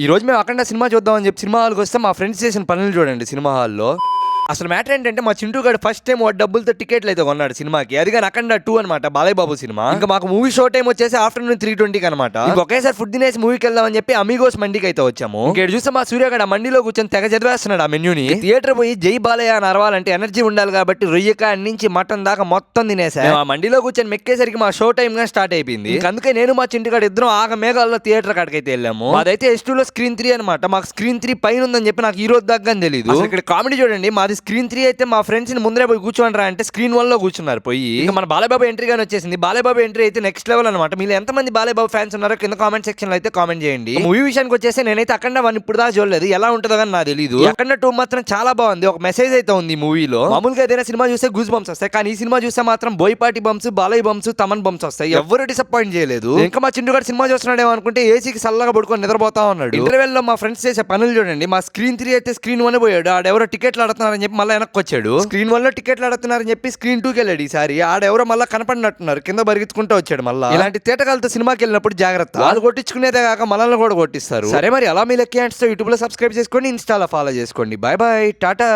ఈ రోజు మేము అఖండ సినిమా చూద్దామని చెప్పి సినిమా హాల్కి వస్తే మా ఫ్రెండ్స్ చేసిన పనులు చూడండి సినిమా హాల్లో. అసలు మ్యాటర్ ఏంటంటే మా చింటూ గారు ఫస్ట్ టైం డబ్బులతో టికెట్లు అయితే కొన్నాడు సినిమాకి. అది కానీ అఖండ 2 అనమాట, బాలయ్య బాబు సినిమా. ఇంకా మాకు మూవీ షో టైం వచ్చేసి ఆఫ్టర్నూన్ 3:20 అనమాట. ఒకేసారి ఫుడ్ తినేసి మూవీకి వెళ్దామని చెప్పి అమీగోస్ మండికి అయితే వచ్చాము. ఇక్కడ చూస్తే మా సూర్యగడ మండిలో కూర్చొని తెగ చదివేస్తున్నాడు ఆ మెన్యూని. థియేటర్ పోయి జై బాలయ్య అని అరవాలంటే ఎనర్జీ ఉండాలి కాబట్టి రొయ్యక నుంచి మటన్ దాకా మొత్తం తినేసా. ఆ మండిలో కూర్చొని మెక్కేసరికి మా షో టైం గా స్టార్ట్ అయిపోయింది. అందుకే నేను మా చింటూ గారు ఇద్దరం ఆగ మేఘాల్లో థియేటర్ కాడికైతే వెళ్ళాము. అదైతే S2 లో స్క్రీన్ 3 అనమాట. మాకు స్క్రీన్ 3 పైన ఉందని చెప్పి నాకు ఈ రోజు దగ్గర తెలియదు. ఇక్కడ కామెడీ చూడండి, మాది స్క్రీన్ 3 అయితే మా ఫ్రెండ్స్ ని ముందరే పోయి కూర్చోండి అంటే స్క్రీన్ 1 లో కూర్చున్నారు పోయి. ఇంకా మన బాలయ్య బాబు ఎంట్రీ గానీ వచ్చేసింది. బాలయ్య బాబు ఎంట్రీ అయితే నెక్స్ట్ లెవెల్ అనమాట. మీరు ఎంతమంది బాలయ్య బాబు ఫ్యాన్స్ ఉన్నారో కింద కామెంట్ సెక్షన్ లో అయితే కామెంట్ చేయండి. మూవీ విషయానికి వచ్చేసి నేనైతే అఖండ 1 ఇప్పుడు దాకా చూడలేదు, ఎలా ఉంటుందో కానీ నాకు తెలియదు. అఖండ 2 మాత్రం చాలా బాగుంది. ఒక మెసేజ్ అయితే ఉంది మూవీలో. మామూలుగా ఏదైనా సినిమా చూస్తే గూస్ బంప్స్ వస్తాయి, కానీ ఈ సినిమా చూస్తే మాత్రం Boyapati bumps, Balayya bumps, Thaman bumps వస్తాయి. ఎవరు డిసప్పాయింట్ చేయలేదు. ఇంకా మా చింటూ గారు సినిమా చూస్తున్నాడేమో అనుకుంటే ఏసీకి సల్లగా పడుకొని నిద్రపోతా ఉన్నాడు. ఇంటర్వెల్ లో మా ఫ్రెండ్స్ చేసే పనులు చూడండి. మా స్క్రీన్ 3 అయితే స్క్రీన్ 1 పోయాడు. ఆడెవరో టికెట్లు ఆడుతున్నారని చెప్పి మళ్ళీ వెనక్కి వచ్చాడు. స్క్రీన్ 1 లో టికెట్లు ఆడుతున్నారని చెప్పి స్క్రీన్ 2కి వెళ్ళాడు. ఈసారి ఆడెవరో మళ్ళీ కనపడినట్టున్నారు, కింద బరిగించుకుంటూ వచ్చాడు. మళ్ళీ ఇలాంటి తేటకాలతో సినిమాకి వెళ్ళినప్పుడు జాగ్రత్త, వాళ్ళు కొట్టించుకునేదే కాక మనల్ని కూడా కొట్టిస్తారు. సరే మరి అలా మీ లెక్క యూట్యూబ్ లో సబ్స్క్రైబ్ చేసుకోండి, ఇన్స్టాలో ఫాలో చేసుకోండి. Bye bye, Tata.